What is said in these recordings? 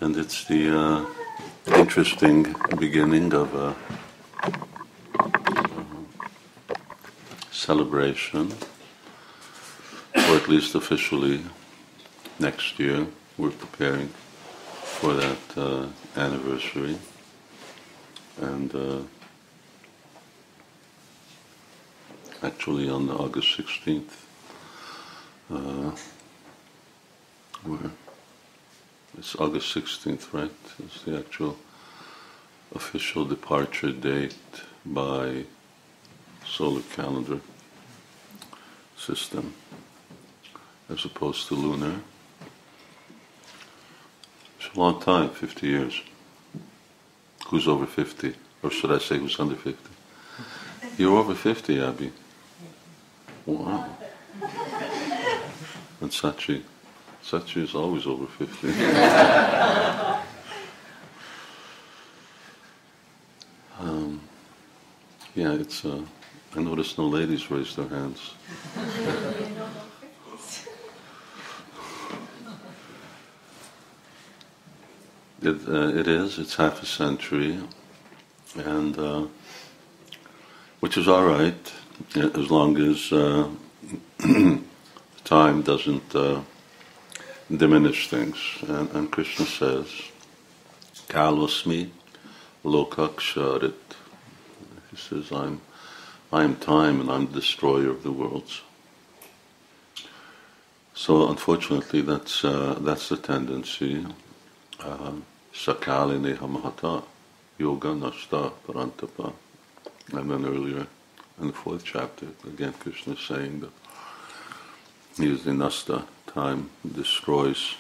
And it's the interesting beginning of a celebration, or at least officially next year. We're preparing for that anniversary. And actually on August 16th, it's August 16th, right? It's the actual official departure date by solar calendar system, as opposed to lunar. It's a long time, 50 years. Who's over 50? Or should I say who's under 50? You're over 50, Abby. Wow. And Sachi is always over 50. Yeah, it's. I noticed no ladies raised their hands. It is. It's half a century, and which is all right as long as time doesn't diminish things. And Krishna says, "Kalosmi lokaksharit." He says, I am time, and I'm the destroyer of the worlds. So, unfortunately, that's the tendency. Sakali neha mahata, yoga nashta parantapa. And then earlier, in the 4th chapter, again, Krishna is saying that he is the nasta, time destroys,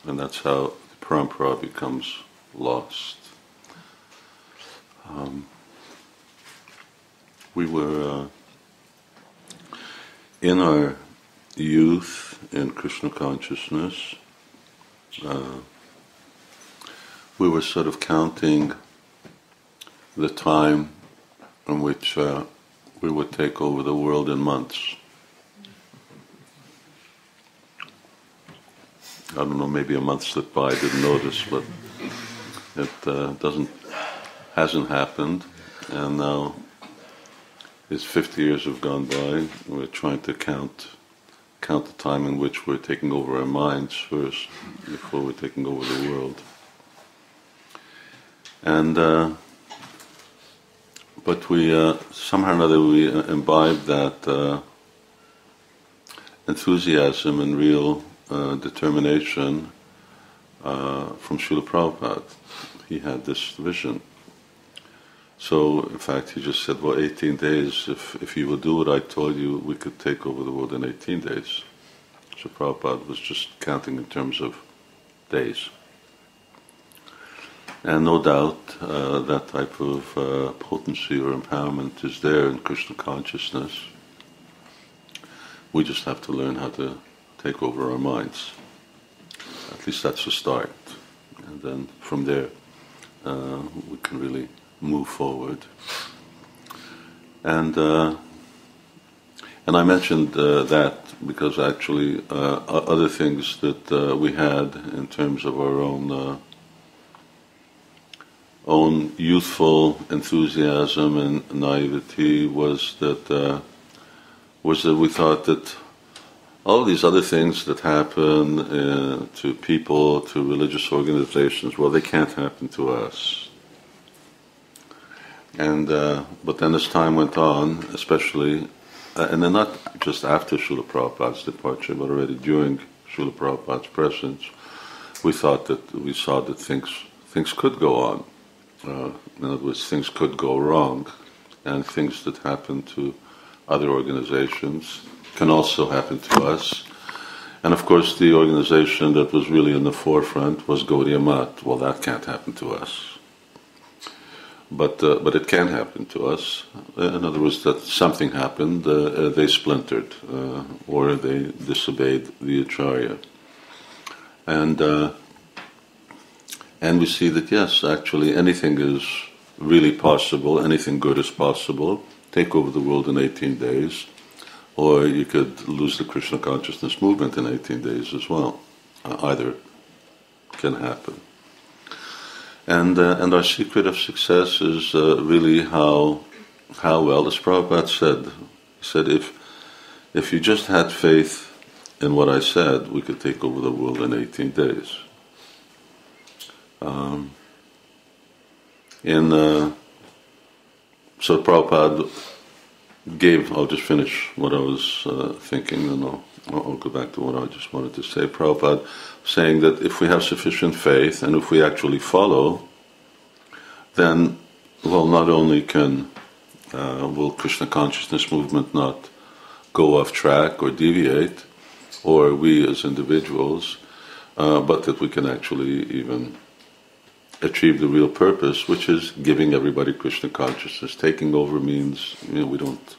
and that's how the parampara becomes lost. We were in our youth in Krishna consciousness, we were sort of counting the time in which we would take over the world in months. I don't know, maybe a month slipped by, I didn't notice, but it hasn't happened, and now it's 50 years have gone by. We're trying to count the time in which we're taking over our minds first, before we're taking over the world. And but we somehow or another we imbibed that enthusiasm and real determination from Srila Prabhupada. He had this vision. So, in fact, he just said, well, 18 days, if you would do what I told you, we could take over the world in 18 days. So Prabhupada was just counting in terms of days. And no doubt that type of potency or empowerment is there in Krishna consciousness. We just have to learn how to take over our minds. At least that's the start. And then from there, we can really move forward. And I mentioned that because actually other things that we had in terms of our own youthful enthusiasm and naivety was that we thought that all these other things that happen to people, to religious organizations, well, they can't happen to us. And but then as time went on, especially, and then not just after Srila Prabhupada's departure, but already during Srila Prabhupada's presence, we saw that things could go on. In other words, things could go wrong, and things that happen to other organizations can also happen to us. And of course, the organization that was really in the forefront was Gaudiya Math. Well, that can't happen to us. But it can happen to us. In other words, that something happened, they splintered, or they disobeyed the Acharya. And we see that, yes, actually anything is really possible, anything good is possible. Take over the world in 18 days, or you could lose the Krishna consciousness movement in 18 days as well. Either can happen. And our secret of success is really how well, as Prabhupada said, he said, if you just had faith in what I said, we could take over the world in 18 days. So Prabhupada gave, I'll just finish what I was thinking, and I'll go back to what I just wanted to say. Prabhupada saying that if we have sufficient faith and if we actually follow, then, well, not only will Krishna consciousness movement not go off track or deviate, or we as individuals, but that we can actually even achieve the real purpose, which is giving everybody Krishna consciousness. Taking over means, we don't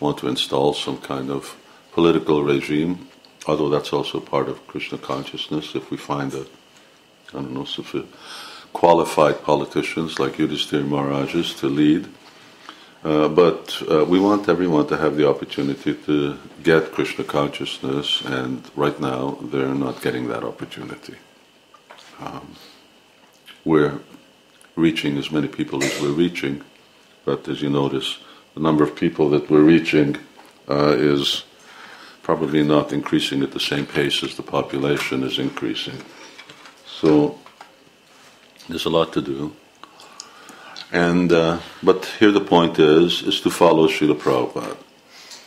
want to install some kind of political regime, although that's also part of Krishna consciousness. If we find qualified politicians like Yudhisthira Maharajas to lead, but we want everyone to have the opportunity to get Krishna consciousness, and right now they're not getting that opportunity. We're reaching as many people as we're reaching, but as you notice, the number of people that we're reaching is probably not increasing at the same pace as the population is increasing. So there's a lot to do. And but here the point is to follow Srila Prabhupada.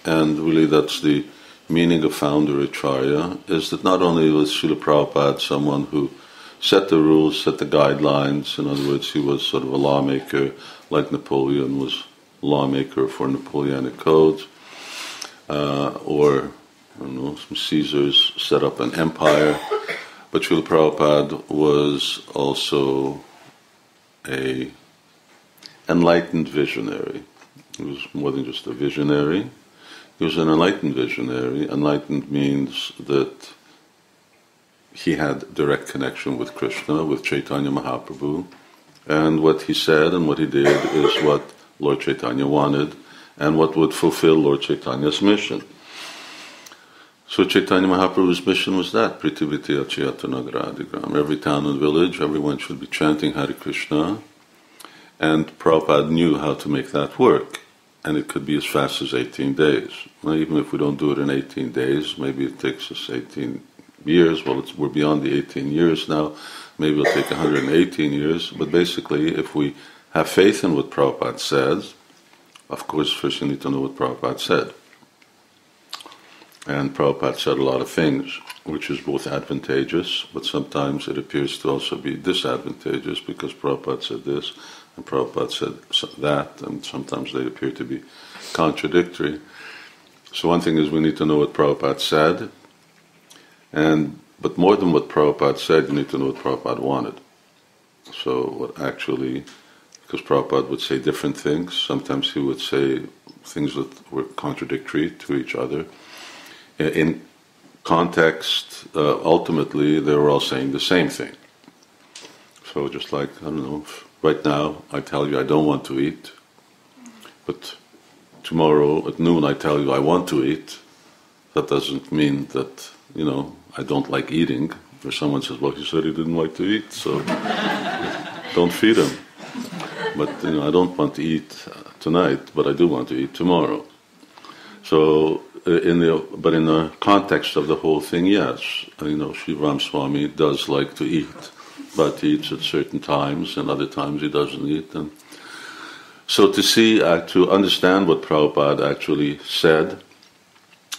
And really that's the meaning of founder Acharya, is that not only was Srila Prabhupada someone who set the rules, set the guidelines, in other words, he was sort of a lawmaker, like Napoleon was a lawmaker for Napoleonic codes, or some Caesars set up an empire, but Srila Prabhupada was also a enlightened visionary. He was more than just a visionary. He was an enlightened visionary. Enlightened means that he had direct connection with Krishna, with Chaitanya Mahaprabhu, and what he said and what he did is what Lord Chaitanya wanted and what would fulfill Lord Chaitanya's mission. So Chaitanya Mahaprabhu's mission was that, Prithiviti Achiyatanagaradigram. Every town and village, everyone should be chanting Hare Krishna, and Prabhupada knew how to make that work, and it could be as fast as 18 days. Now, even if we don't do it in 18 days, maybe it takes us 18 years. Well, we're beyond the 18 years now. Maybe it'll take 118 years. But basically, if we have faith in what Prabhupada says, of course, first you need to know what Prabhupada said. And Prabhupada said a lot of things, which is both advantageous, but sometimes it appears to also be disadvantageous, because Prabhupada said this, and Prabhupada said that, and sometimes they appear to be contradictory. So one thing is we need to know what Prabhupada said, but more than what Prabhupada said, you need to know what Prabhupada wanted. So what actually, because Prabhupada would say different things, sometimes he would say things that were contradictory to each other. In context, ultimately, they were all saying the same thing. So just like, right now I tell you I don't want to eat, but tomorrow at noon I tell you I want to eat, that doesn't mean that, I don't like eating. Or someone says, well, he said he didn't like to eat, so don't feed him. But, I don't want to eat tonight, but I do want to eat tomorrow. So, in the context of the whole thing, yes, Sivarama Swami does like to eat, but he eats at certain times, and other times he doesn't eat. And so to understand what Prabhupada actually said,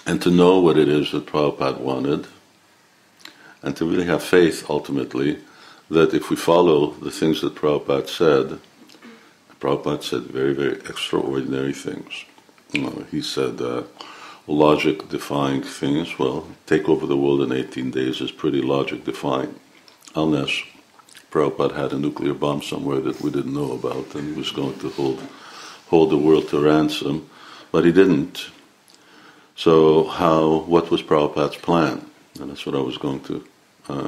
and to know what it is that Prabhupada wanted, and to really have faith, ultimately, that if we follow the things that Prabhupada said very, very extraordinary things. He said logic-defying things. Well, take over the world in 18 days is pretty logic-defying, unless Prabhupada had a nuclear bomb somewhere that we didn't know about, and he was going to hold the world to ransom, but he didn't. So what was Prabhupada's plan? And that's what I was going to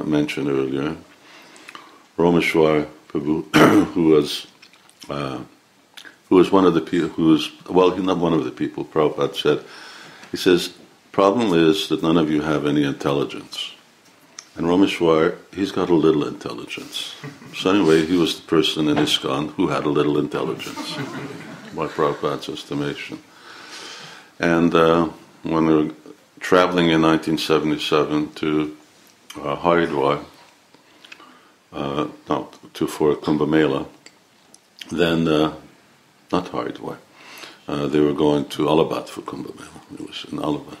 mention earlier. Rameshwar Prabhu, who was one of the people, he's not one of the people, Prabhupada said, he says, problem is that none of you have any intelligence. And Rameshwar, he's got a little intelligence. So anyway, he was the person in ISKCON who had a little intelligence, by Prabhupada's estimation. And when we were traveling in 1977 to Haridwar, for Kumbh Mela, then, not Haridwar, they were going to Allahabad for Kumbh Mela. It was in Allahabad.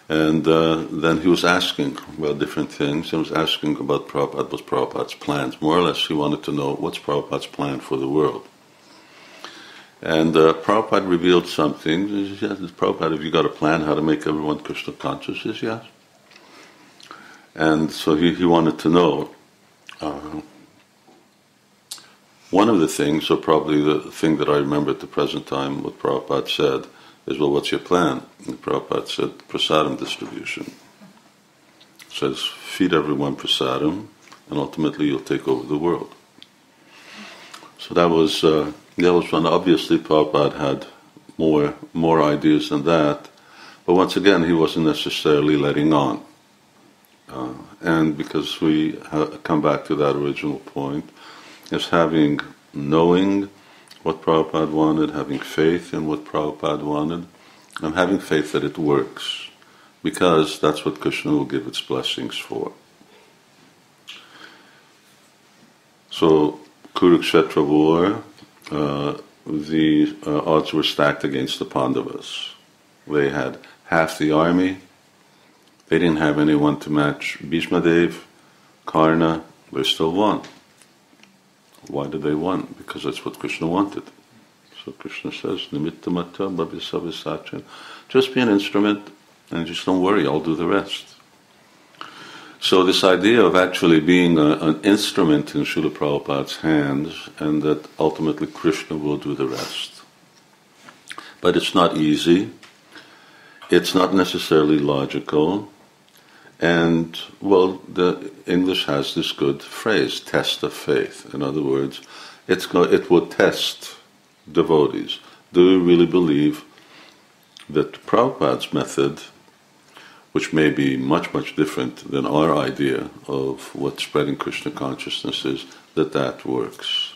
And then he was asking about different things. He was asking about what's Prabhupada's plans. More or less, he wanted to know what's Prabhupada's plan for the world. And Prabhupada revealed something. He said, yes, Prabhupada, have you got a plan how to make everyone Krishna conscious? He says, yes. And so he wanted to know. One of the things, or probably the thing that I remember at the present time, what Prabhupada said, is, well, what's your plan? And Prabhupada said, prasadam distribution. It says, feed everyone prasadam, and ultimately you'll take over the world. So that was one. Obviously, Prabhupada had more ideas than that, but once again, he wasn't necessarily letting on. And because we come back to that original point, is knowing what Prabhupada wanted, having faith in what Prabhupada wanted, and having faith that it works, because that's what Krishna will give its blessings for. So, Kurukshetra war, the odds were stacked against the Pandavas. They had half the army. They didn't have anyone to match Bhishmadev, Karna. They still won. Why did they win? Because that's what Krishna wanted. So Krishna says, Nimitta matta bhavisavasachan. Just be an instrument and just don't worry, I'll do the rest. So this idea of actually being an instrument in Srila Prabhupada's hands, and that ultimately Krishna will do the rest. But it's not easy. It's not necessarily logical. And, well, the English has this good phrase, test of faith. In other words, it will test devotees. Do you really believe that Prabhupada's method, which may be much, much different than our idea of what spreading Krishna consciousness is, that works?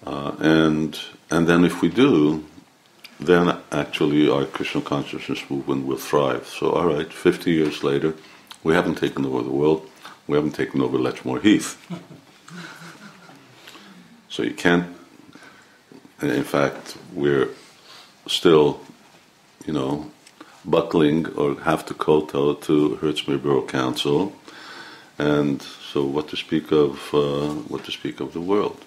And then if we do, then actually our Krishna consciousness movement will thrive. So, all right, 50 years later, we haven't taken over the world. We haven't taken over Letchmore Heath. So you can't. In fact, we're still, buckling or have to kowtow to Hertzmer Borough Council, and so what to speak of the world?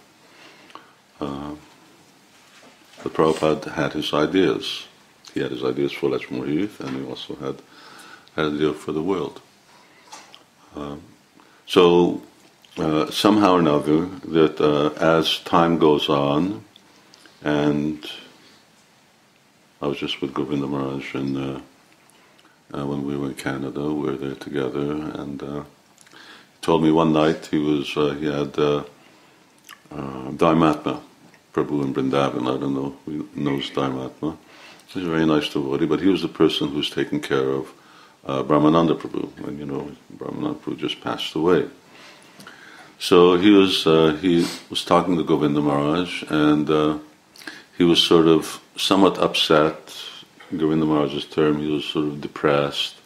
But Prabhupada had his ideas. He had his ideas for Letchmore Heath, and he also had an idea for the world. So somehow or another, that as time goes on, and I was just with Govinda Maharaj, and when we were in Canada, we were there together, and he told me one night he had Dharmatma Prabhu in Vrindavan. I don't know who knows Dharmatma. He's a very nice devotee, but he was the person who's taking care of Brahmananda Prabhu, and Brahmananda Prabhu just passed away. So he was talking to Govinda Maharaj, and he was sort of somewhat upset. Govinda Maharaj's term, he was sort of depressed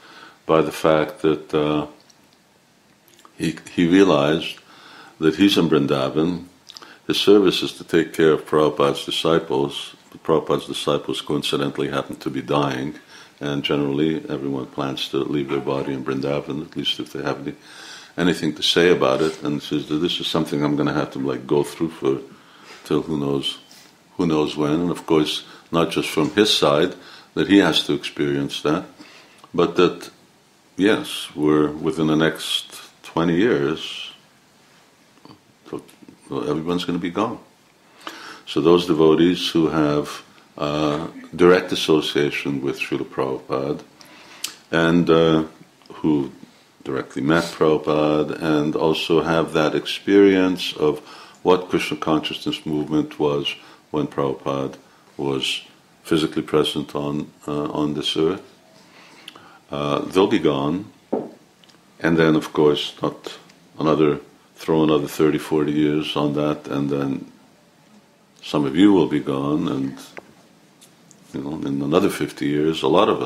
by the fact that he realized that he's in Vrindavan. His service is to take care of Prabhupada's disciples, but Prabhupada's disciples coincidentally happen to be dying, and generally everyone plans to leave their body in Vrindavan, at least if they have anything to say about it, and says that this is something I'm going to have to go through for till who knows when, and of course not just from his side that he has to experience that, but that yes, we're within the next 20 years, everyone's going to be gone. So those devotees who have direct association with Srila Prabhupada, and who directly met Prabhupada, and also have that experience of what Krishna consciousness movement was when Prabhupada was physically present on this earth, they'll be gone, And then, of course, throw another 30, 40 years on that, and then some of you will be gone, and in another 50 years, a lot of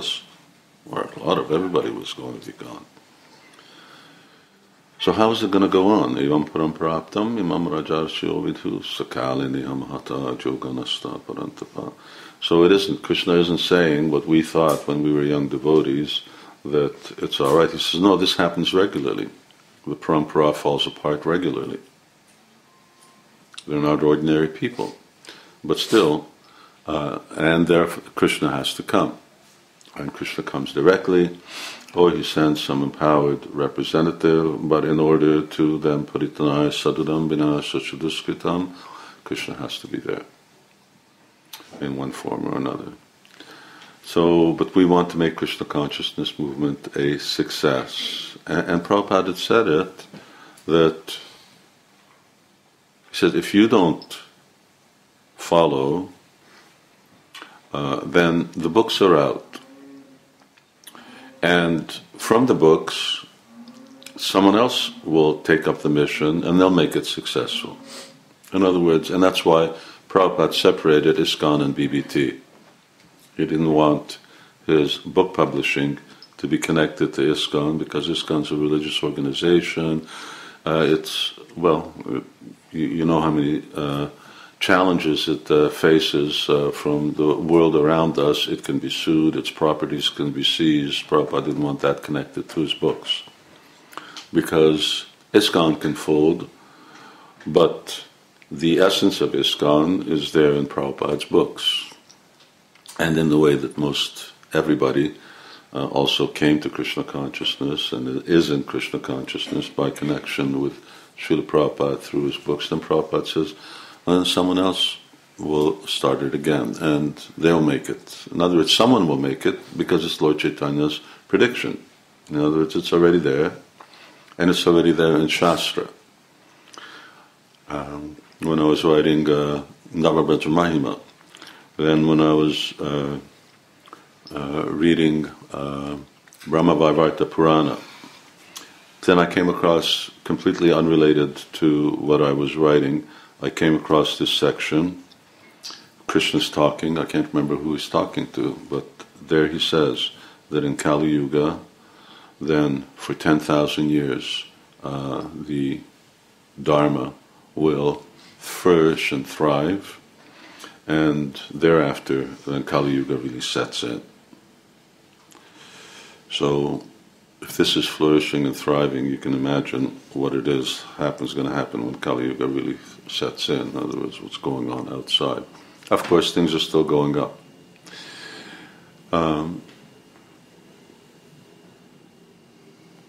everybody was going to be gone. So how is it going to go on? Evam parampraptam imam rajarsyo vidhu sakalini hamhata joganasta parantapa. So Krishna isn't saying what we thought when we were young devotees, that it's all right. He says, no, this happens regularly. The parampara falls apart regularly. They're not ordinary people. But still, and therefore Krishna has to come. And Krishna comes directly, or he sends some empowered representative, but in order to then paritanaya sadudam vinasa suduskritam, Krishna has to be there in one form or another. So, but we want to make Krishna consciousness movement a success. And Prabhupada had said it, that he said, if you don't follow, then the books are out. And from the books, someone else will take up the mission and they'll make it successful. In other words, and that's why Prabhupada separated ISKCON and BBT. He didn't want his book publishing to be connected to ISKCON, because ISKCON's a religious organization. You know how many challenges it faces from the world around us. It can be sued, its properties can be seized. Prabhupada didn't want that connected to his books, because ISKCON can fold, but the essence of ISKCON is there in Prabhupada's books, and in the way that most everybody also came to Krishna consciousness and is in Krishna consciousness by connection with Srila Prabhupada through his books. Then Prabhupada says, then someone else will start it again, and they'll make it. In other words, someone will make it because it's Lord Chaitanya's prediction. In other words, it's already there, and it's already there in Shastra. When I was writing Navabraja Mahima, then when I was reading Brahma Vaivarta Purana, then I came across, completely unrelated to what I was writing, I came across this section. Krishna's talking, I can't remember who he's talking to, but there he says that in Kali Yuga, then for 10,000 years, the Dharma will flourish and thrive, and thereafter, then Kali Yuga really sets in. So, if this is flourishing and thriving, you can imagine what it is going to happen when Kali Yuga really sets in. In other words, what's going on outside. Of course, things are still going up.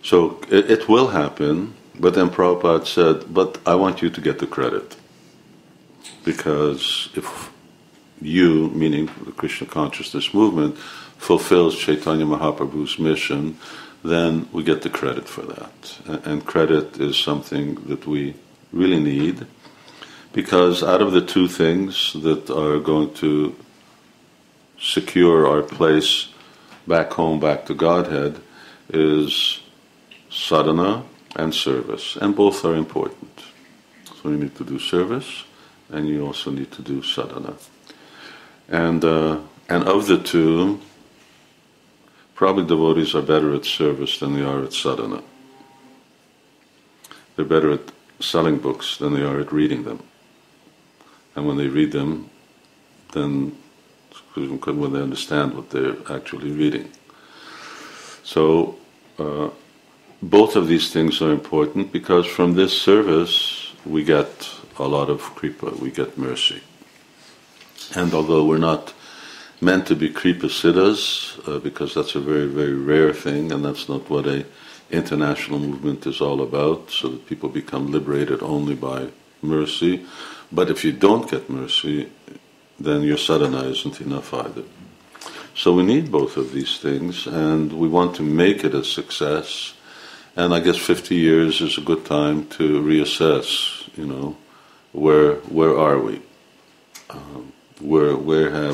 So it will happen, but then Prabhupada said, but I want you to get the credit. Because if you, meaning the Krishna consciousness movement, fulfills Chaitanya Mahaprabhu's mission, then we get the credit for that. And credit is something that we really need, because out of the two things that are going to secure our place back home, back to Godhead, is sadhana and service. And both are important. So you need to do service, and you also need to do sadhana. And of the two, probably devotees are better at service than they are at sadhana. They're better at selling books than they are at reading them. And when they read them, then when they understand what they're actually reading. So both of these things are important, because from this service we get a lot of kripa, we get mercy. And although we're not meant to be kripa siddhas, because that's a very, very rare thing, and that's not what a international movement is all about, so that people become liberated only by mercy. But if you don't get mercy, then your sadhana isn't enough either. So we need both of these things, and we want to make it a success. And I guess 50 years is a good time to reassess, where are we? Where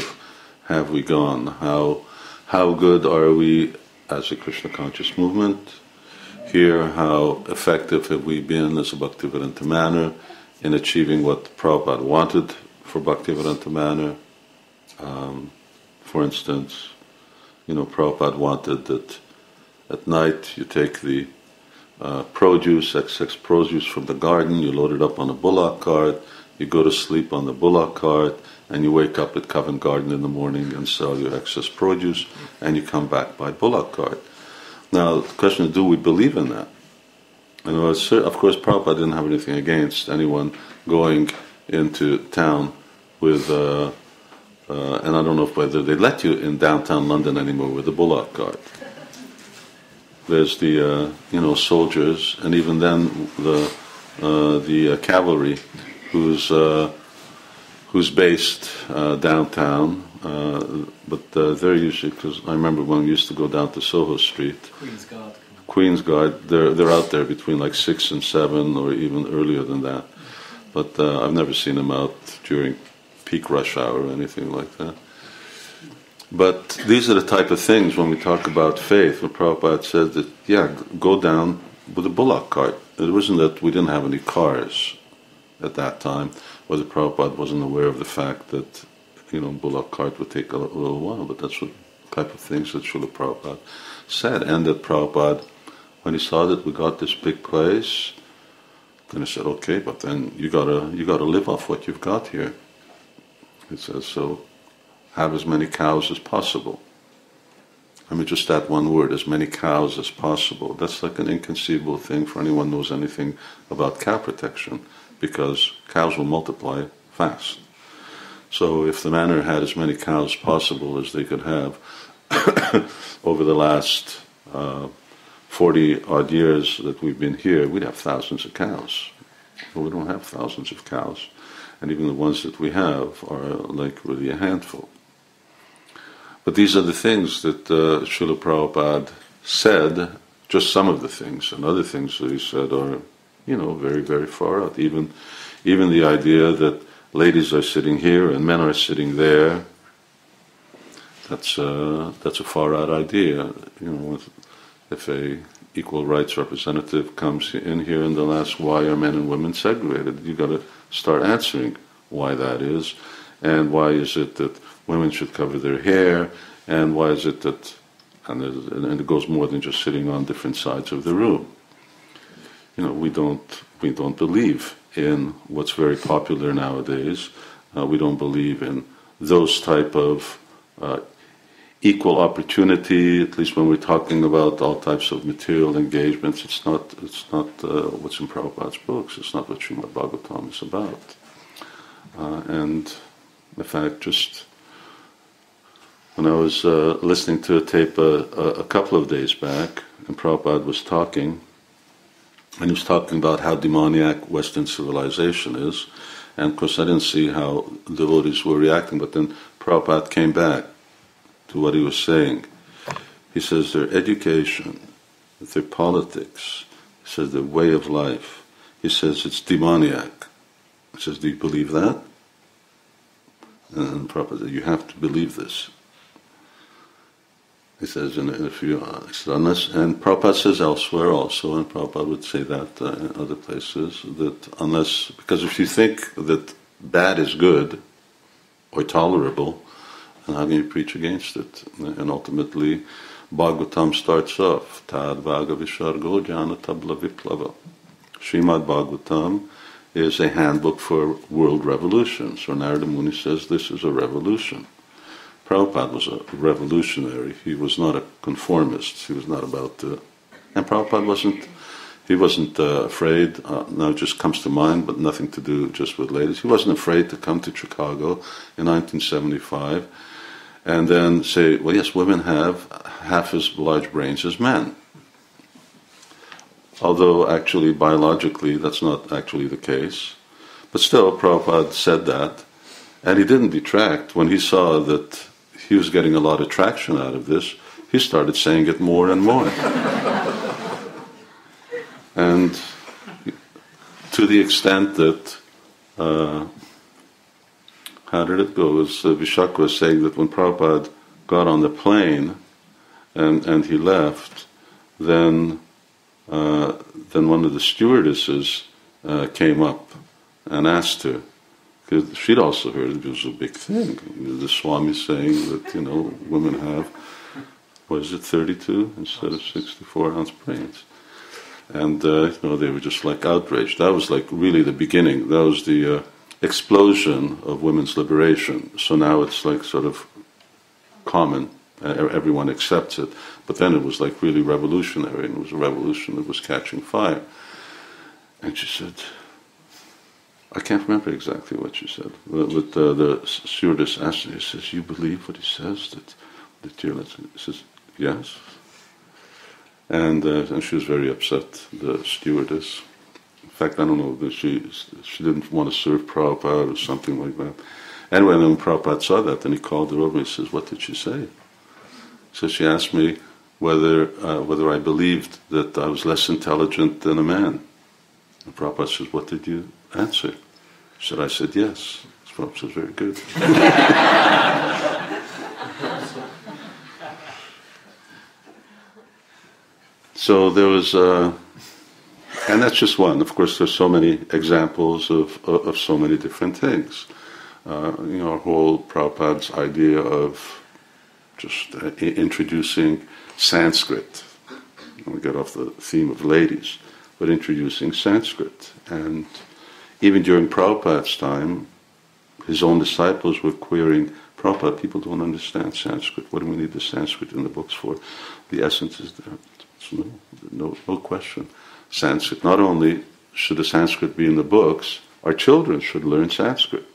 have we gone? How good are we as a Krishna conscious movement? hear how effective have we been as a Bhaktivedanta Manor in achieving what Prabhupada wanted for Bhaktivedanta Manor. For instance, Prabhupada wanted that at night you take the excess produce from the garden, you load it up on a bullock cart, you go to sleep on the bullock cart, and you wake up at Covent Garden in the morning and sell your excess produce, and you come back by bullock cart. Now, the question is, do we believe in that? And of course, Prabhupada didn't have anything against anyone going into town with, and I don't know whether they let you in downtown London anymore with a bullock cart. There's the soldiers, and even then the cavalry, who's based downtown, but they're usually, because I remember when we used to go down to Soho Street, Queen's Guard, they're out there between like 6 and 7, or even earlier than that. But I've never seen them out during peak rush hour or anything like that. But these are the type of things when we talk about faith, when Prabhupada said that, go down with a bullock cart. It wasn't that we didn't have any cars at that time, or that Prabhupada wasn't aware of the fact that, bullock cart would take a little while, but that's what type of things that Srila Prabhupada said. And that Prabhupada, when he saw that we got this big place, then he said, okay, but then you gotta live off what you've got here. He says, so have as many cows as possible. I mean, just that one word, as many cows as possible. That's like an inconceivable thing for anyone who knows anything about cow protection, because cows will multiply fast. So if the manor had as many cows as possible as they could have over the last 40-odd years that we've been here, we'd have thousands of cows. But we don't have thousands of cows. And even the ones that we have are like really a handful. But these are the things that Srila Prabhupada said, just some of the things, and other things that he said are, very, very far out. Even the idea that ladies are sitting here and men are sitting there, that's a far out idea. If a equal rights representative comes in here and they'll ask, why are men and women segregated? You've got to start answering why that is, and why is it that women should cover their hair, and why is it that, and it goes more than just sitting on different sides of the room. We don't believe in what's very popular nowadays. We don't believe in those type of equal opportunity. At least when we're talking about all types of material engagements, it's not what's in Prabhupada's books. It's not what Srimad Bhagavatam is about. And in fact, just when I was listening to a tape a couple of days back, and Prabhupada was talking, and he was talking about how demoniac Western civilization is, and of course I didn't see how devotees were reacting, but then Prabhupada came back to what he was saying. He says their education, their politics, he says their way of life, he says it's demoniac. He says, do you believe that? And Prabhupada said, you have to believe this. He says, and Prabhupada says elsewhere also, and Prabhupada would say that in other places, that because if you think that bad is good or tolerable, then how can you preach against it? And ultimately, Bhagavatam starts off, Tad Vaga Vishargo Jana Tabla Viplava. Srimad Bhagavatam is a handbook for world revolution. So Narada Muni says this is a revolution. Prabhupada was a revolutionary. He was not a conformist. He was not about to... And Prabhupada wasn't afraid, now it just comes to mind, but nothing to do just with ladies. He wasn't afraid to come to Chicago in 1975 and then say, well, yes, women have half as large brains as men. Although actually, biologically, that's not actually the case. But still, Prabhupada said that, and he didn't detract. When he saw that he was getting a lot of traction out of this, he started saying it more and more. And to the extent that, how did it go? It was Vishaka was saying that when Prabhupada got on the plane and he left, then then one of the stewardesses came up and asked her, because she'd also heard it was a big thing. The Swami saying that, women have, 32 instead of 64-ounce brains. And, they were just like outraged. That was like really the beginning. That was the explosion of women's liberation. So now it's like sort of common. Everyone accepts it. But then it was like really revolutionary, and it was a revolution that was catching fire. And she said, I can't remember exactly what she said, but the stewardess asked her, he says, you believe what he says, that you're, he says, yes. And she was very upset, the stewardess. In fact, I don't know, that she didn't want to serve Prabhupada or something like that. Anyway, then when Prabhupada saw that, then he called her over and he says, what did she say? So she asked me whether I believed that I was less intelligent than a man. And Prabhupada says, what did you answer? I said, yes. Prabhupada says, very good. So there was, and that's just one. Of course, there's so many examples of so many different things. Our whole Prabhupada's idea of just introducing Sanskrit. We get off the theme of ladies, but introducing Sanskrit. And even during Prabhupada's time, his own disciples were querying, Prabhupada, people don't understand Sanskrit. What do we need the Sanskrit in the books for? The essence is there. No question. Sanskrit. Not only should the Sanskrit be in the books, our children should learn Sanskrit.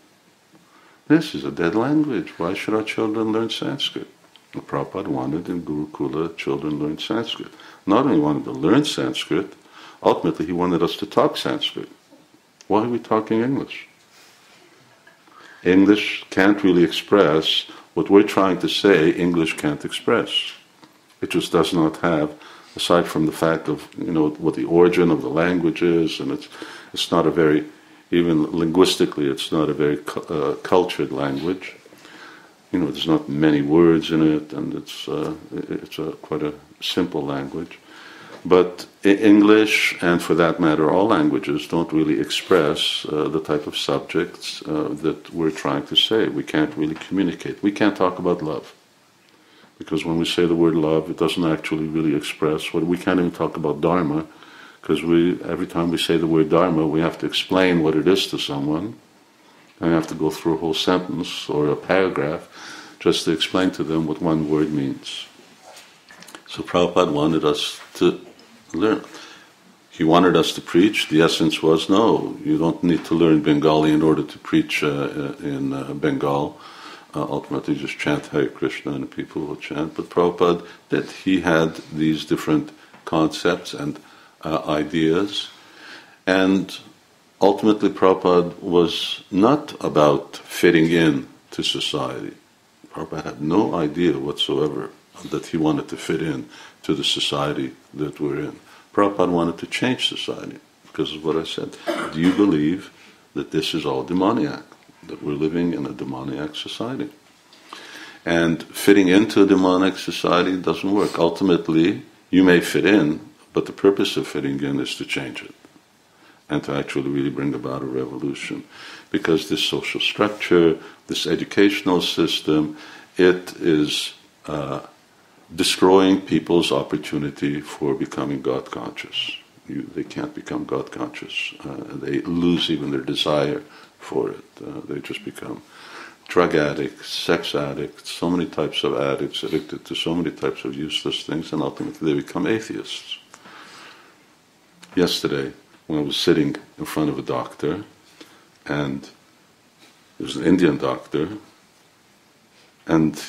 This is a dead language. Why should our children learn Sanskrit? And Prabhupada wanted in Gurukula children learn Sanskrit. Not only wanted to learn Sanskrit, ultimately he wanted us to talk Sanskrit. Why are we talking English? English can't really express what we're trying to say. English can't express. It just does not have, aside from the fact of what the origin of the language is, and it's not a very, even linguistically, it's not a very cultured language. There's not many words in it, and it's quite a simple language. But English, and for that matter all languages, don't really express the type of subjects that we're trying to say. We can't really communicate. We can't talk about love. Because when we say the word love, it doesn't actually really express what we can't even talk about Dharma, because every time we say the word Dharma, we have to explain what it is to someone, and we have to go through a whole sentence or a paragraph just to explain to them what one word means. So Prabhupada wanted us to learn. He wanted us to preach. The essence was, no, you don't need to learn Bengali in order to preach in Bengal. Ultimately, just chant Hare Krishna and people will chant. But Prabhupada did. He had these different concepts and ideas. And ultimately, Prabhupada was not about fitting in to society. Prabhupada had no idea whatsoever that he wanted to fit in to the society that we're in. Prabhupada wanted to change society because of what I said. Do you believe that this is all demoniac? That we're living in a demoniac society? And fitting into a demoniac society doesn't work. Ultimately, you may fit in, but the purpose of fitting in is to change it and to actually really bring about a revolution. Because this social structure, this educational system, it is destroying people's opportunity for becoming God conscious. They can't become God conscious. They lose even their desire for it. They just become drug addicts, sex addicts, so many types of addicts, addicted to so many types of useless things, and ultimately they become atheists. Yesterday, when I was sitting in front of a doctor, and it was an Indian doctor, and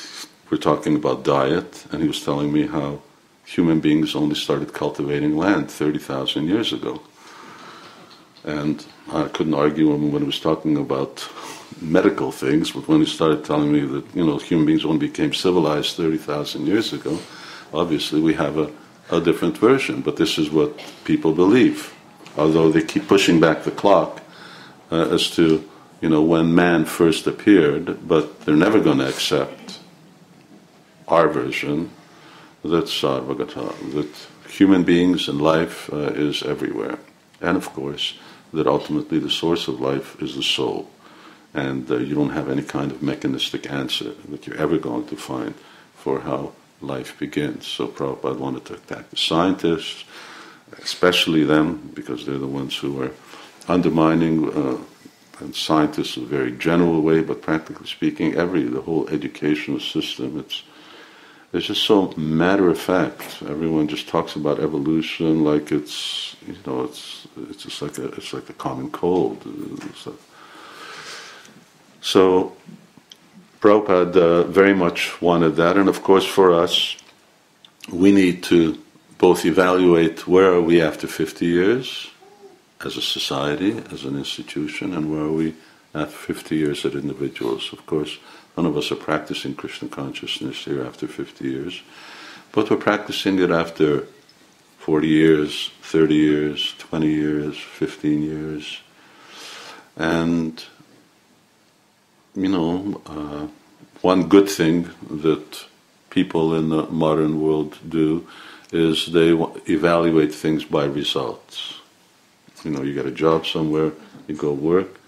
we're talking about diet, and he was telling me how human beings only started cultivating land 30,000 years ago. And I couldn't argue when he was talking about medical things, but when he started telling me that, human beings only became civilized 30,000 years ago, obviously we have a different version. But this is what people believe, although they keep pushing back the clock as to, when man first appeared, but they're never going to accept our version that Sarvagata, that human beings and life is everywhere. And of course, that ultimately the source of life is the soul. And you don't have any kind of mechanistic answer that you're ever going to find for how life begins. So Prabhupada wanted to attack the scientists, especially them, because they're the ones who are undermining, and scientists in a very general way, but practically speaking, the whole educational system, it's just so matter of fact. Everyone just talks about evolution like it's just like a common cold. So Prabhupada very much wanted that, and of course for us, we need to both evaluate where are we after 50 years as a society, as an institution, and where are we after 50 years as individuals. Of course, none of us are practicing Krishna consciousness here after 50 years, but we're practicing it after 40 years, 30 years, 20 years, 15 years. And, one good thing that people in the modern world do is they evaluate things by results. You get a job somewhere, you go work,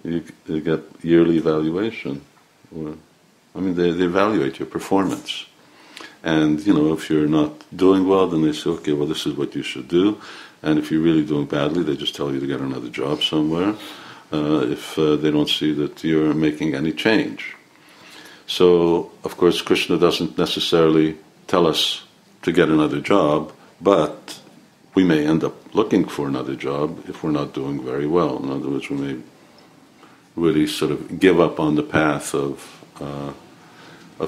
you get yearly evaluation. They evaluate your performance. And, if you're not doing well, then they say, okay, well, this is what you should do. And if you're really doing badly, they just tell you to get another job somewhere, if they don't see that you're making any change. So, of course, Krishna doesn't necessarily tell us to get another job, but we may end up looking for another job if we're not doing very well. In other words, we may really sort of give up on the path of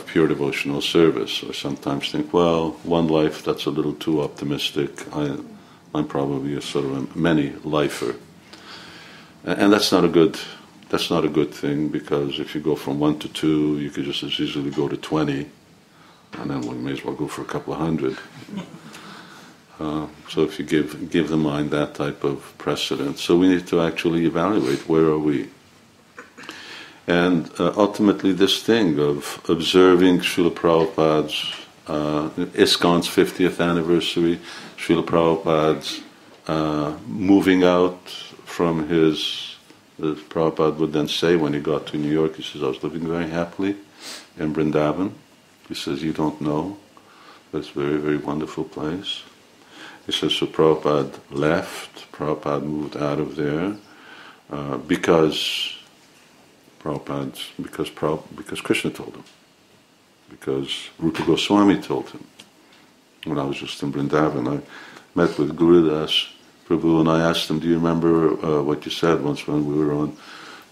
pure devotional service, or sometimes think, well, one life, that's a little too optimistic. I'm probably a sort of a many-lifer, and that's not a good thing, because if you go from 1 to 2, you could just as easily go to 20, and then we may as well go for a couple of hundred. So if you give the mind that type of precedence, so we need to actually evaluate where are we. And ultimately this thing of observing Srila Prabhupada's, ISKCON's 50th anniversary, Srila Prabhupada's moving out from his, as Prabhupada would then say when he got to New York, he says, I was living very happily in Vrindavan. He says, you don't know, but it's a very, very wonderful place. He says, so Prabhupada left, Prabhupada moved out of there, because Krishna told him, because Rupa Goswami told him. When I was just in Vrindavan, I met with Gurudas Prabhu, and I asked him, do you remember what you said once when we were on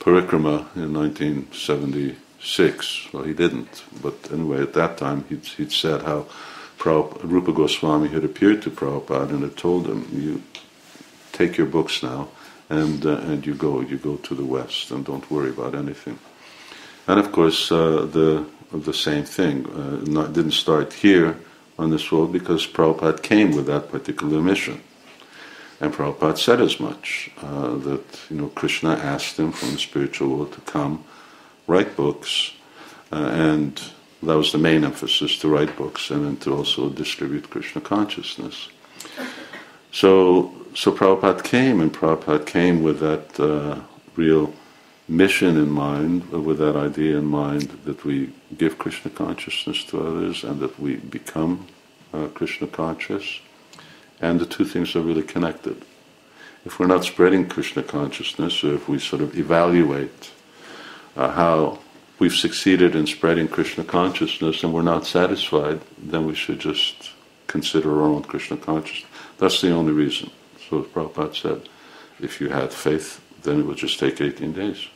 Parikrama in 1976? Well, he didn't, but anyway, at that time he'd said how Rupa Goswami had appeared to Prabhupada and had told him, you take your books now, and you go to the West, and don't worry about anything. And of course, the same thing didn't start here on this world, because Prabhupada came with that particular mission, and Prabhupada said as much, that Krishna asked him from the spiritual world to come, write books, and that was the main emphasis, to write books and then to also distribute Krishna consciousness. So Prabhupada came, and Prabhupada came with that real mission in mind, with that idea in mind that we give Krishna consciousness to others and that we become Krishna conscious. And the two things are really connected. If we're not spreading Krishna consciousness, or if we sort of evaluate how we've succeeded in spreading Krishna consciousness and we're not satisfied, then we should just consider our own Krishna consciousness. That's the only reason. So as Prabhupada said, if you had faith, then it would just take 18 days.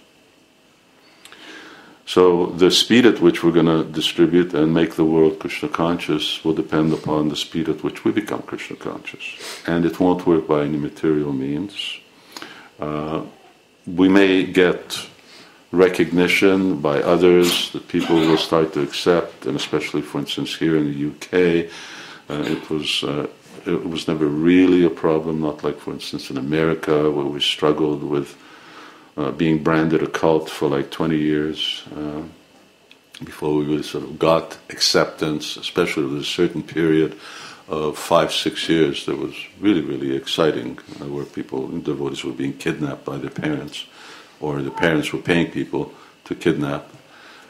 So the speed at which we're going to distribute and make the world Krishna conscious will depend upon the speed at which we become Krishna conscious. And it won't work by any material means. We may get recognition by others that people will start to accept, and especially, for instance, here in the UK, it was never really a problem, not like, for instance, in America, where we struggled with being branded a cult for like 20 years before we really sort of got acceptance, especially with a certain period of 5-6 years that was really, really exciting, where devotees were being kidnapped by their parents, or the parents were paying people to kidnap.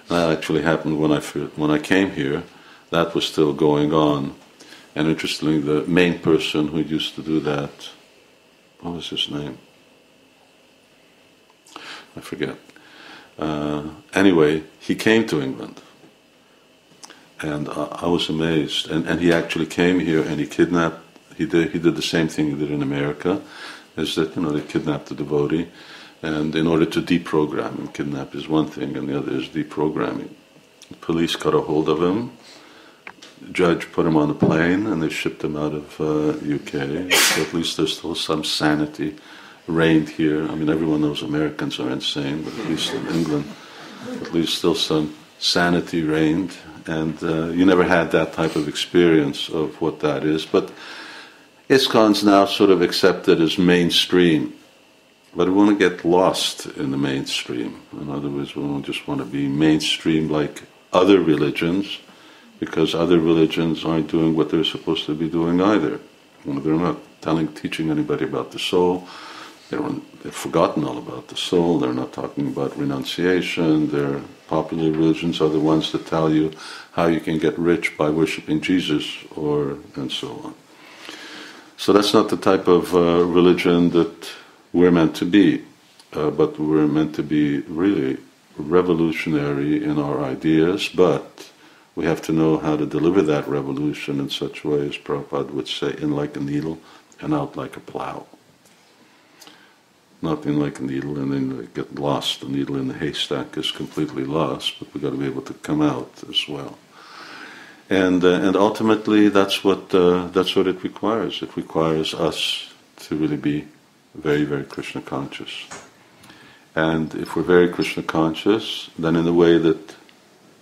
And that actually happened when I came here. That was still going on. And interestingly, the main person who used to do that, what was his name? I forget. Anyway, he came to England. And I was amazed. And he actually came here and he kidnapped, he did the same thing he did in America, is that, they kidnapped the devotee. And in order to deprogram him, kidnap is one thing and the other is deprogramming. The police got a hold of him. The judge put him on a plane and they shipped him out of UK. So at least there's still some sanity reigned here. I mean, everyone knows Americans are insane, but at least in England, at least still some sanity reigned. And you never had that type of experience of what that is. But ISKCON's now sort of accepted as mainstream. But we want to get lost in the mainstream. In other words, we don't just want to be mainstream like other religions, because other religions aren't doing what they're supposed to be doing either. They're not teaching anybody about the soul. They've forgotten all about the soul. They're not talking about renunciation. Their popular religions are the ones that tell you how you can get rich by worshiping Jesus, and so on. So that's not the type of religion that we're meant to be, but we're meant to be really revolutionary in our ideas, but we have to know how to deliver that revolution in such a way, as Prabhupada would say, in like a needle and out like a plow. Not in like a needle and then get lost. The needle in the haystack is completely lost, but we've got to be able to come out as well. And ultimately, that's what it requires. It requires us to really be very, very Krishna conscious. And if we're very Krishna conscious, then in the way that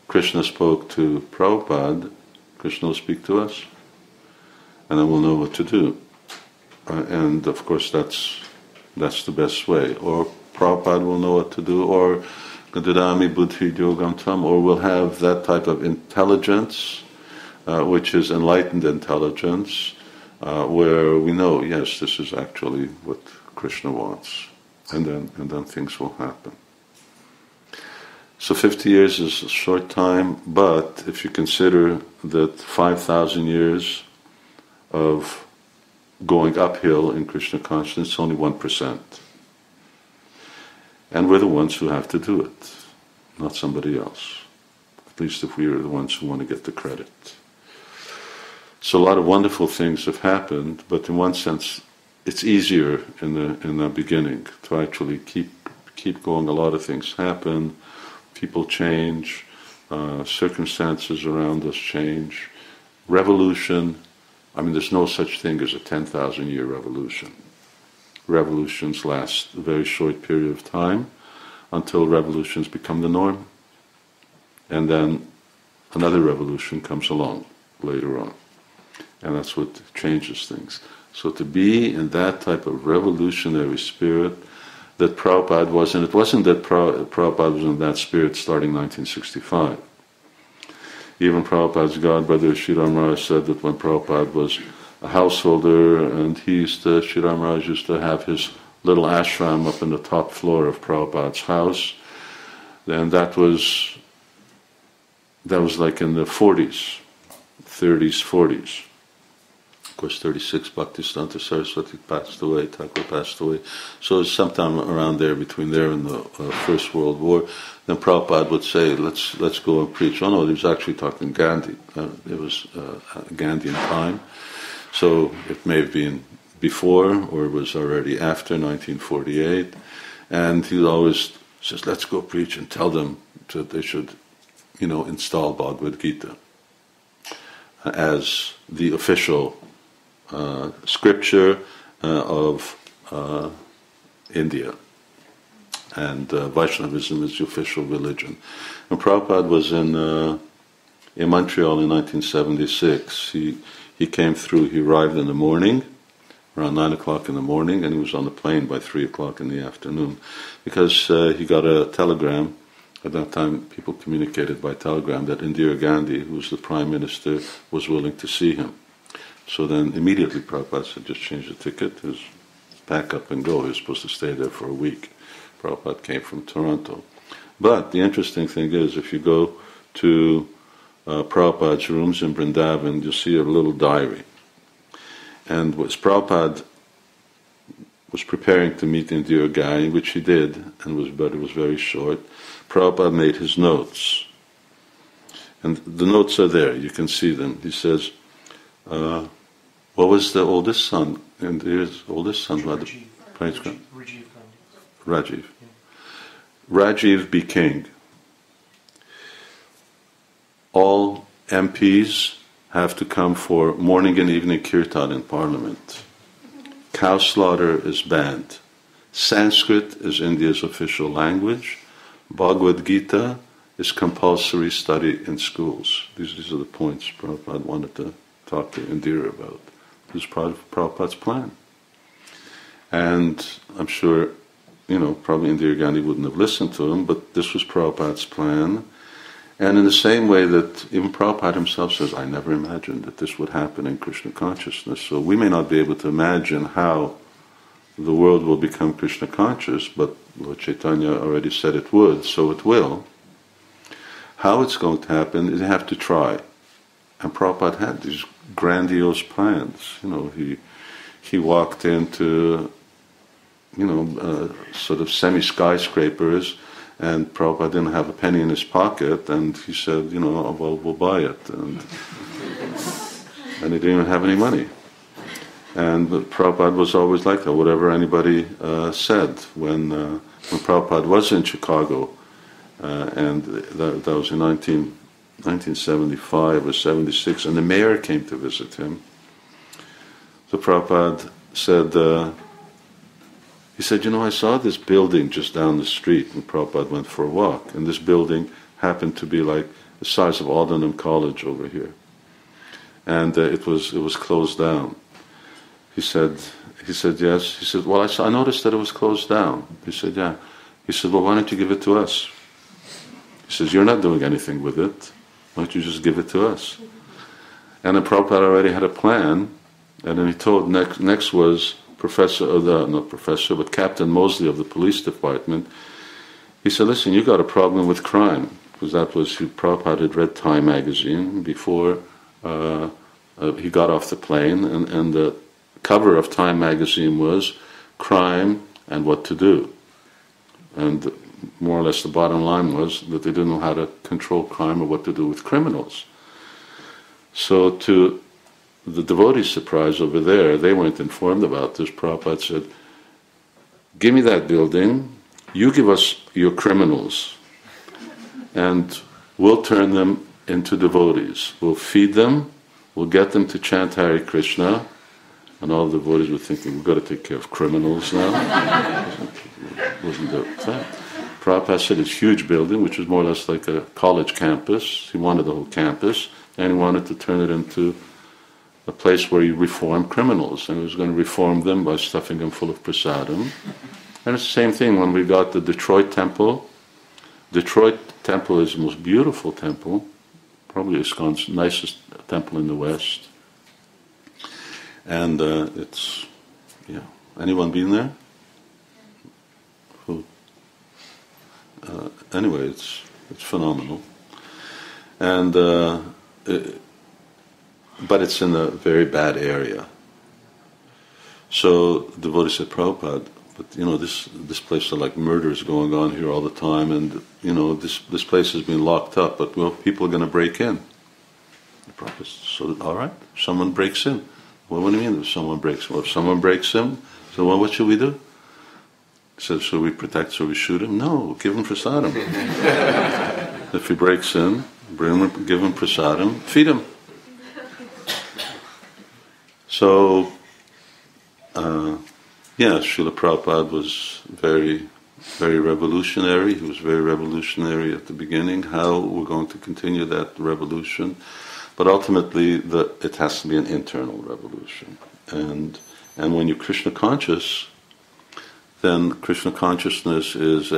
Krishna spoke to Prabhupada, Krishna will speak to us, and then we'll know what to do. And of course that's the best way. Or Prabhupada will know what to do, or Gadadami Buddhi Yogam Tam, or we'll have that type of intelligence, which is enlightened intelligence, where we know, yes, this is actually what Krishna wants, and then things will happen. So 50 years is a short time, but if you consider that 5,000 years of going uphill in Krishna consciousness, only 1%. And we're the ones who have to do it, not somebody else. At least if we are the ones who want to get the credit. So a lot of wonderful things have happened, but in one sense, it's easier in the beginning to actually keep going. A lot of things happen, people change, circumstances around us change. Revolution, I mean, there's no such thing as a 10,000-year revolution. Revolutions last a very short period of time until revolutions become the norm, and then another revolution comes along later on, and that's what changes things. So to be in that type of revolutionary spirit that Prabhupada was, and it wasn't that Prabhupada was in that spirit starting 1965. Even Prabhupada's godbrother Sridhar Maharaj said that when Prabhupada was a householder, and Sridhar Maharaj used to have his little ashram up in the top floor of Prabhupada's house, then that was like in the 40s, 30s, 40s. Of course, 36, Bhaktisiddhanta Saraswati passed away, Thakur passed away. So it was sometime around there, between there and the First World War. Then Prabhupada would say, let's go and preach. Oh no, he was actually talking Gandhi. It was Gandhian time. So it may have been before, or it was already after 1948. And he always says, let's go preach and tell them that they should, install Bhagavad Gita as the official scripture of India, and Vaishnavism is the official religion. And Prabhupada was in Montreal in 1976. He came through. He arrived in the morning, around 9 o'clock in the morning, and he was on the plane by 3 o'clock in the afternoon, because he got a telegram. At that time, people communicated by telegram that Indira Gandhi, who was the Prime Minister, was willing to see him. So then immediately Prabhupada said, just change the ticket, just pack up and go. He was supposed to stay there for a week. Prabhupada came from Toronto. But the interesting thing is, if you go to Prabhupada's rooms in Vrindavan, you'll see a little diary. And as Prabhupada was preparing to meet Indira Gandhi, which he did, but it was very short, Prabhupada made his notes. And the notes are there, you can see them. He says, what was the oldest son? Indira's oldest son? Rajiv. Rajiv. Rajiv be king. All MPs have to come for morning and evening kirtan in Parliament. Cow slaughter is banned. Sanskrit is India's official language. Bhagavad Gita is compulsory study in schools. These are the points Prabhupada wanted to talk to Indira about. This is part of Prabhupada's plan. And I'm sure, probably Indira Gandhi wouldn't have listened to him, but this was Prabhupada's plan. And in the same way that even Prabhupada himself says, I never imagined that this would happen in Krishna consciousness. So we may not be able to imagine how the world will become Krishna conscious, but Lord Chaitanya already said it would, so it will. How it's going to happen is you have to try. And Prabhupada had these grandiose plans. He walked into, sort of semi-skyscrapers, and Prabhupada didn't have a penny in his pocket, and he said, well, we'll buy it. And he didn't even have any money. And Prabhupada was always like that, whatever anybody said. When Prabhupada was in Chicago, and that was in 1975 or 76, and the mayor came to visit him. So Prabhupada said, he said, I saw this building just down the street, and Prabhupada went for a walk, and this building happened to be like the size of Aldenham College over here. And it was closed down. He said, yes. He said, well, I noticed that it was closed down. He said, yeah. He said, well, why don't you give it to us? He says, you're not doing anything with it. Why don't you just give it to us? And then Prabhupada already had a plan, and then he told, next was Captain Mosley of the police department. He said, listen, you got a problem with crime. Because Prabhupada had read Time magazine before he got off the plane, and the cover of Time magazine was crime and what to do. And more or less the bottom line was that they didn't know how to control crime or what to do with criminals. So to the devotees' surprise over there, they weren't informed about this. Prabhupada said, give me that building, you give us your criminals, and we'll turn them into devotees. We'll feed them, we'll get them to chant Hare Krishna, and all the devotees were thinking, we've got to take care of criminals now. Wasn't that? Prabhupada said it's a huge building, which was more or less like a college campus. He wanted the whole campus, and he wanted to turn it into a place where you reform criminals, and he was going to reform them by stuffing them full of prasadam. And it's the same thing when we got the Detroit temple. Detroit temple is the most beautiful temple, probably ISKCON's nicest temple in the West. And it's, anyone been there? Who? Anyway, it's phenomenal. And but it's in a very bad area. So the devotee said, Prabhupada, but this place are like murders going on here all the time, and this place has been locked up, but people are going to break in. The Prabhupada said, all right, someone breaks in. Well, what do you mean if someone breaks in? Well, if someone breaks in, so what should we do? He said, should we protect, should we shoot him? No, give him prasadam. If he breaks in, give him prasadam, feed him. So, Srila Prabhupada was very, very revolutionary. He was very revolutionary at the beginning. How we're going to continue that revolution. But ultimately, it has to be an internal revolution. And when you're Krishna conscious, then Krishna consciousness is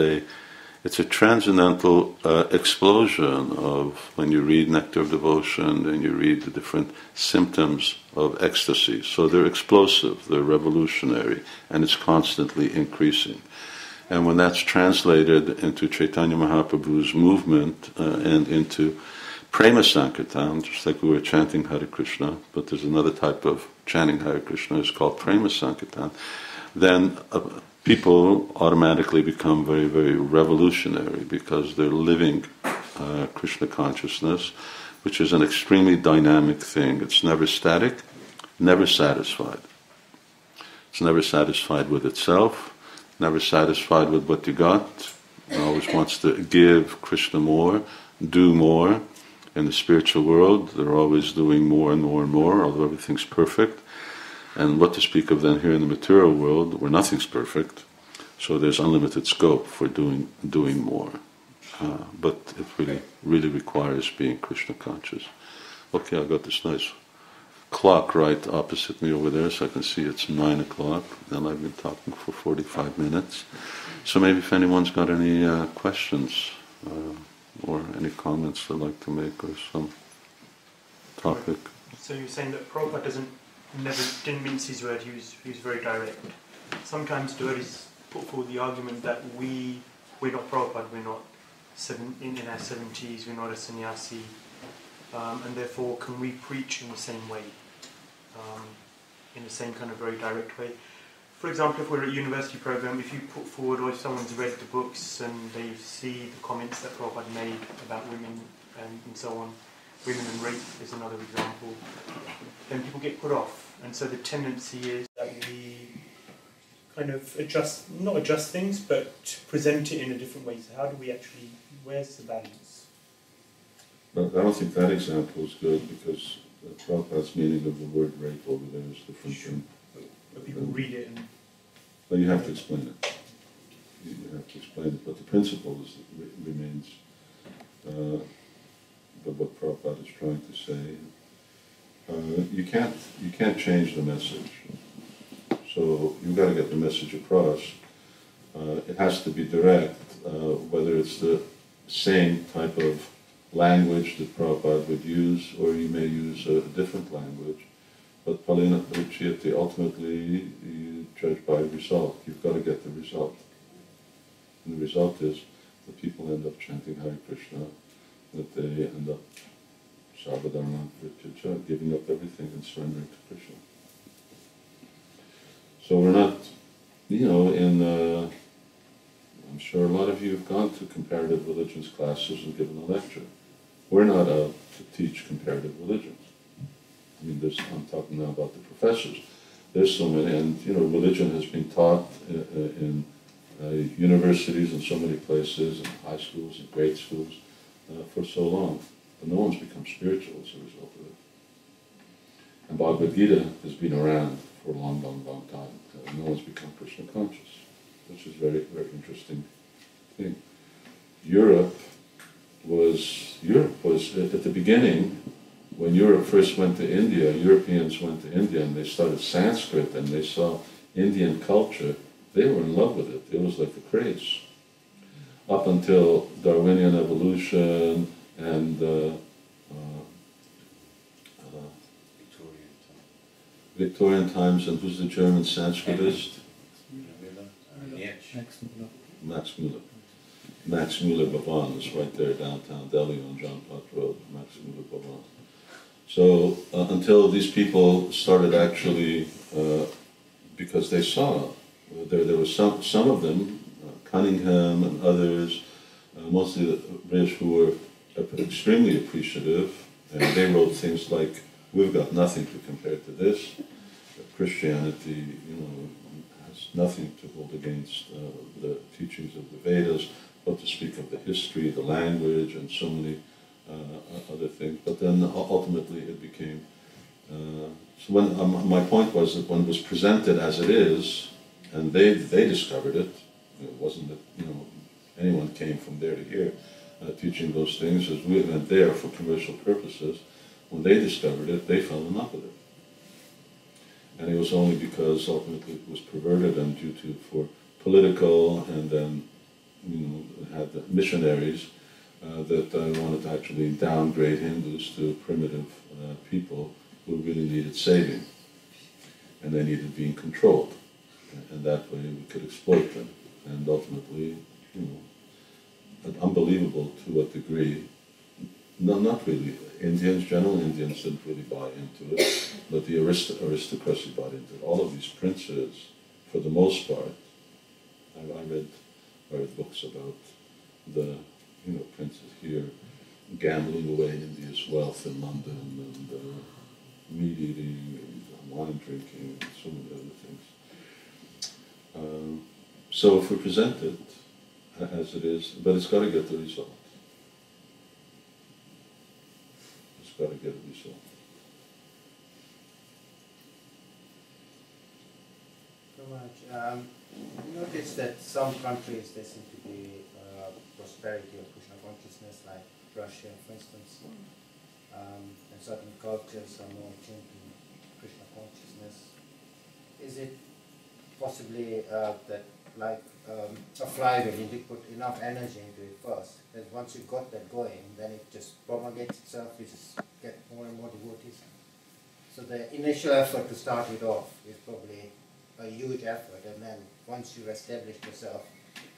It's a transcendental explosion of when you read Nectar of Devotion and you read the different symptoms of ecstasy. So they're explosive, they're revolutionary, and it's constantly increasing. And when that's translated into Chaitanya Mahaprabhu's movement and into Prema Sankirtan, just like we were chanting Hare Krishna, but there's another type of chanting Hare Krishna, it's called Prema Sankirtan, then people automatically become very, very revolutionary because they're living Krishna consciousness, which is an extremely dynamic thing. It's never static, never satisfied. It's never satisfied with itself, never satisfied with what you got. It always wants to give Krishna more, do more. In the spiritual world, they're always doing more and more and more, although everything's perfect. And what to speak of then here in the material world, where nothing's perfect, so there's unlimited scope for doing more. But it really requires being Krishna conscious. Okay, I've got this nice clock right opposite me over there, so I can see it's 9 o'clock, and I've been talking for 45 minutes. So maybe if anyone's got any questions or any comments they'd like to make or some topic. So you're saying that Prabhupada didn't mince his word, he was very direct. Sometimes devotees put forward the argument that we're not Prabhupada, we're not in our 70s, we're not a sannyasi, and therefore can we preach in the same way, in the same kind of very direct way. For example, if we're at a university program, if you put forward, or if someone's read the books and they see the comments that Prabhupada made about women and so on, women and rape is another example, then people get put off. And so the tendency is that we kind of not adjust things, but present it in a different way. So how do we actually, where's the balance? Well, I don't think that example is good because Prabhupada's meaning of the word rape over there is different than... But people read it and... Well, you have to explain it. You have to explain it, but the principle remains what Prabhupada is trying to say. You can't change the message. So you've got to get the message across. It has to be direct, whether it's the same type of language that Prabhupada would use, or you may use a different language. But Palina Parichyate, ultimately you judge by result. You've got to get the result. And the result is that people end up chanting Hare Krishna, that they end up Sarvadharma Prityaja, giving up everything and surrendering to Krishna. So we're not, I'm sure a lot of you have gone to comparative religions classes and given a lecture. We're not out to teach comparative religions. I mean, I'm talking now about the professors. There's so many, and religion has been taught in universities and so many places, and high schools and grade schools for so long. But no one's become spiritual as a result of it. And Bhagavad Gita has been around for a long, long, long time. No one's become Krishna conscious, which is a very, very interesting thing. Europe was at the beginning, when Europe first went to India, Europeans went to India and they started Sanskrit and they saw Indian culture, they were in love with it. It was like a craze. Up until Darwinian evolution and Victorian times, and who's the German Sanskritist? Max Muller. Max Muller Bhavan is right there downtown Delhi on John Pot Road, Max Muller Bhavan. So until these people started actually, because they saw, there were some of them, Cunningham and others, mostly the British, who were extremely appreciative, and they wrote things like, we've got nothing to compare to this. Christianity, has nothing to hold against the teachings of the Vedas, but to speak of the history, the language, and so many other things. But then ultimately it became, so when my point was that when it was presented as it is, and they discovered it, it wasn't that anyone came from there to here teaching those things, as we went there for commercial purposes. When they discovered it, they fell in love with it. And it was only because ultimately it was perverted and for political, and then it had missionaries that wanted to actually downgrade Hindus to primitive people who really needed saving, and they needed being controlled, and that way we could exploit them, and ultimately, unbelievable to a degree. No, not really. General Indians didn't really buy into it, but the aristocracy bought into it. All of these princes, for the most part, I read books about the princes here gambling away India's wealth in London, and meat eating and wine drinking and so many other things. So if we present it as it is, but it's got to get the result. It's got to get a result. Notice that some countries there seem to be prosperity of Krishna consciousness, like Russia, for instance, and certain cultures are more attuned to Krishna consciousness. Is it possibly that, like a flywheel, you put enough energy into it first, that once you've got that going, then it just propagates itself, you just get more and more devotees? So the initial effort to start it off is probably a huge effort, and then once you establish yourself,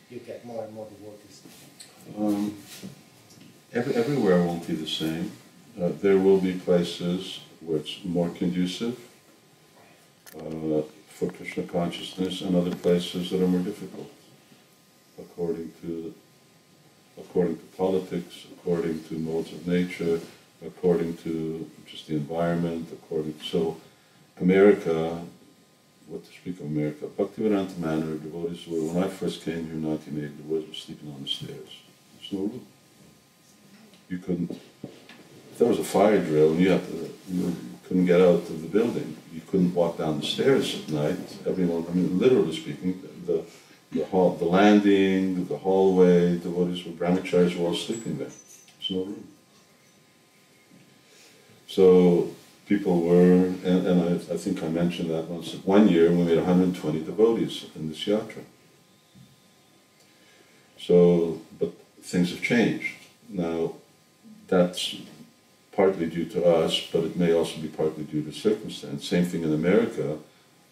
you get more and more devotees. Everywhere won't be the same. There will be places where it's more conducive for Krishna consciousness, and other places that are more difficult, according to politics, according to modes of nature, according to just the environment, so America. What to speak of America? Bhaktivedanta Manor, devotees were, when I first came here in 1980, devotees were sleeping on the stairs. There's no room. You couldn't, if there was a fire drill and you couldn't get out of the building, you couldn't walk down the stairs at night. Everyone, literally speaking, the landing, the hallway, devotees were, brahmacharis were all sleeping there. There's no room. So, people were, and I think I mentioned that once, one year we made 120 devotees in this yatra. So, but things have changed. Now, that's partly due to us, but it may also be partly due to circumstance. Same thing in America.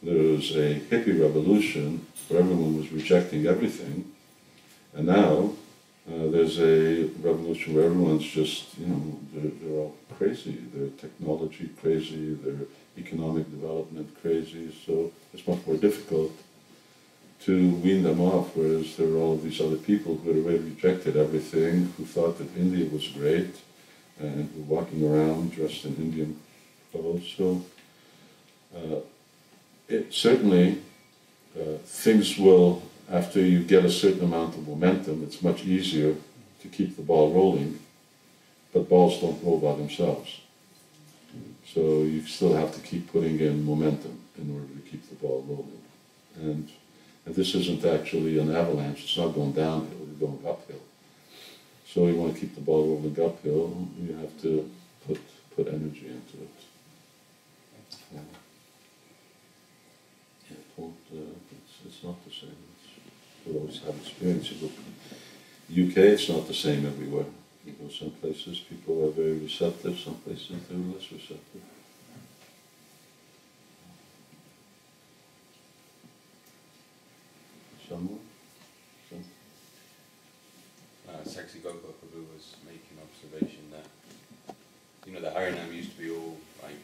There was a hippie revolution where everyone was rejecting everything, and now there's a revolution where everyone's just, they're all crazy. They're technology crazy, they're economic development crazy, so it's much more difficult to wean them off, whereas there are all of these other people who had already rejected everything, who thought that India was great, and who were walking around dressed in Indian clothes. So it certainly, things will, after you get a certain amount of momentum, it's much easier to keep the ball rolling, but balls don't roll by themselves. So you still have to keep putting in momentum in order to keep the ball rolling. And this isn't actually an avalanche, it's not going downhill, it's going uphill. So you want to keep the ball rolling uphill, you have to put energy into it. It's not the same. You'll always have experience. You go UK, it's not the same everywhere. You go some places, people are very receptive, some places they're less receptive. Someone? Saxi Gopal Prabhu was making an observation that, the Harinam used to be all like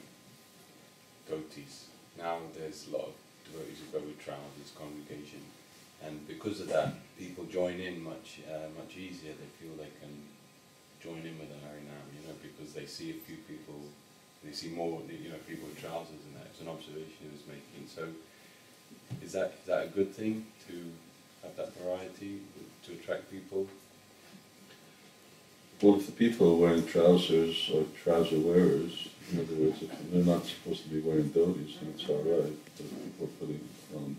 goatees. Now there's a lot of devotees who go with trousers, congregation, and because of that, people join in much easier. They feel they can join in with the Harinam, because they see a few people, they see more, people with trousers, and that. It's an observation he was making. So, is that a good thing to have that variety to attract people? Well, if the people are wearing trousers or trouser wearers, in other words, if they're not supposed to be wearing dhotis, then it's all right. But if people are putting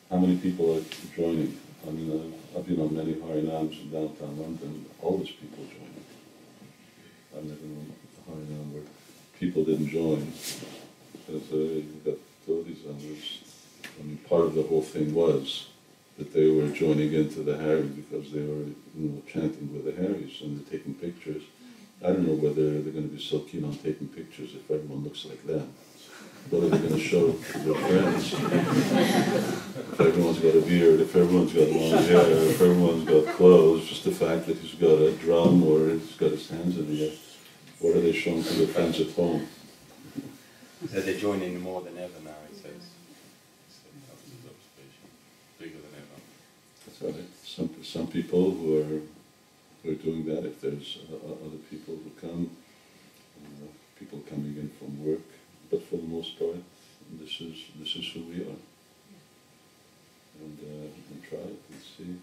how many people are joining? I've been on many Harinams in downtown London, always people joining. I've never known a Harinam where people didn't join. Because you've got dhotis on this. Part of the whole thing was that they were joining into the Harry because they were, chanting with the Harrys and they're taking pictures. I don't know whether they're going to be so keen on taking pictures if everyone looks like them. What are they going to show to their friends? If everyone's got a beard, if everyone's got long hair, if everyone's got clothes, just the fact that he's got a drum or he's got his hands in the air, what are they showing to their friends at home? So they're joining more than ever now, it says. That was his observation. Bigger than ever. That's right. Some people who are doing that, if there's other people who come, people coming in from work, but for the most part, this is who we are. And try it and see.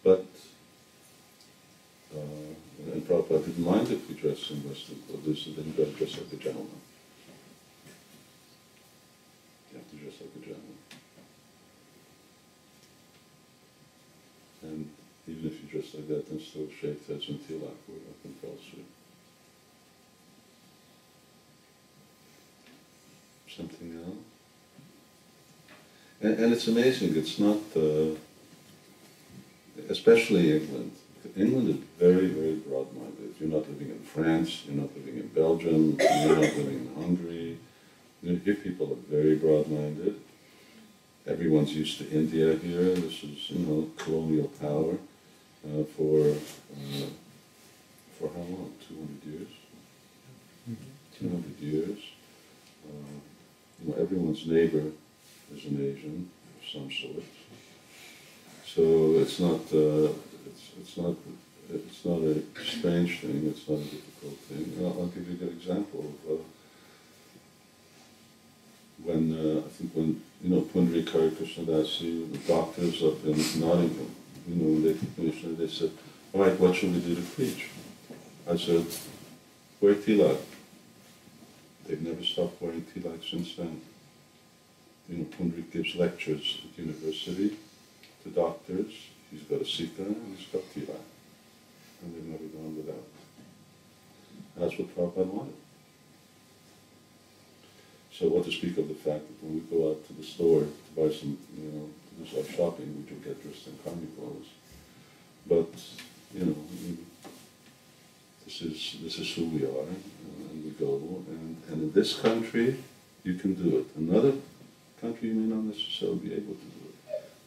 But, and Prabhupada didn't mind if we dress in Western clothes, then you've got to dress like a gentleman. You have to dress like a gentleman. And even if you dress like that, then still shave heads and tilak were compulsory. Something else? And it's amazing, it's not, especially England. England is very, very broad-minded. You're not living in France, you're not living in Belgium, you're not living in Hungary. Here people are very broad-minded. Everyone's used to India here. This is, colonial power for how long? 200 years? 200 years. Everyone's neighbor is an Asian of some sort. So it's not a strange thing. It's not a difficult thing. I'll give you a good example of when Pundri Krishnadasi, the doctors up in Nottingham, when they finished it, they said, all right, what should we do to preach? I said, wear tilak. They've never stopped wearing tilak since then. Pundri gives lectures at university to doctors. He's got a sikha and he's got tilak. And they've never gone without. And that's what Prabhupada wanted. So what to speak of the fact that when we go out to the store to buy some, to do some shopping, we do get dressed in karmi clothes. But, this is who we are, and we go, and in this country, you can do it. Another country, you may not necessarily be able to do it.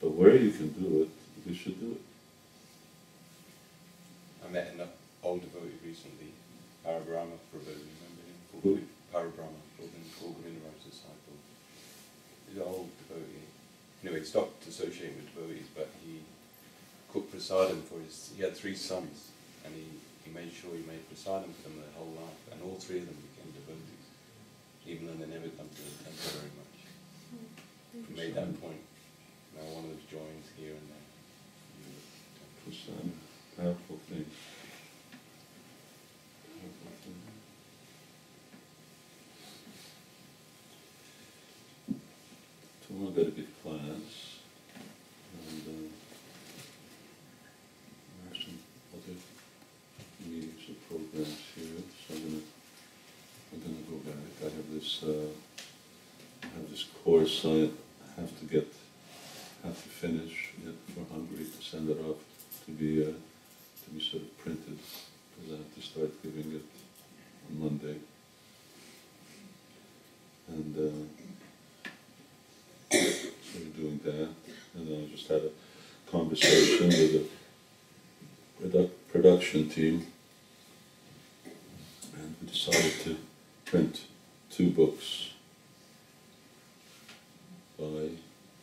But where you can do it, we should do it. I met an old devotee recently, Parabrahma Prabhu, remember him? Who? Parabrahma, Govindaraj's disciple. He's an old devotee. Anyway, he stopped associating with devotees, but he cooked prasadam for he had 3 sons, and he made sure he made prasadam for them their whole life, and all 3 of them became devotees, even though they never come to the temple very much. He made that point. Now one of them joins here and there. Prasadam, powerful thing. Tomorrow I've got to give class, and there are some other meetings and programs here, so I'm gonna go back. I have this course I have to finish it for Hungary to send it off to be sort of printed, because I have to start giving it on Monday. And so we're doing that, and then I just had a conversation with the production team, and we decided to print 2 books by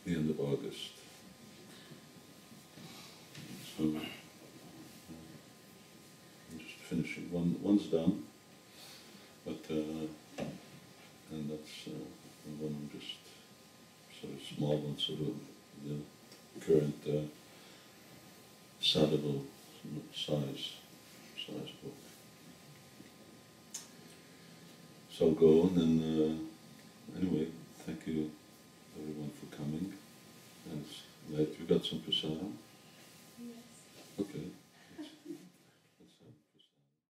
the end of August. So I'm just finishing. One's done, but and that's one I'm just sort of small one, sort of the current sellable size book. So I'll go and then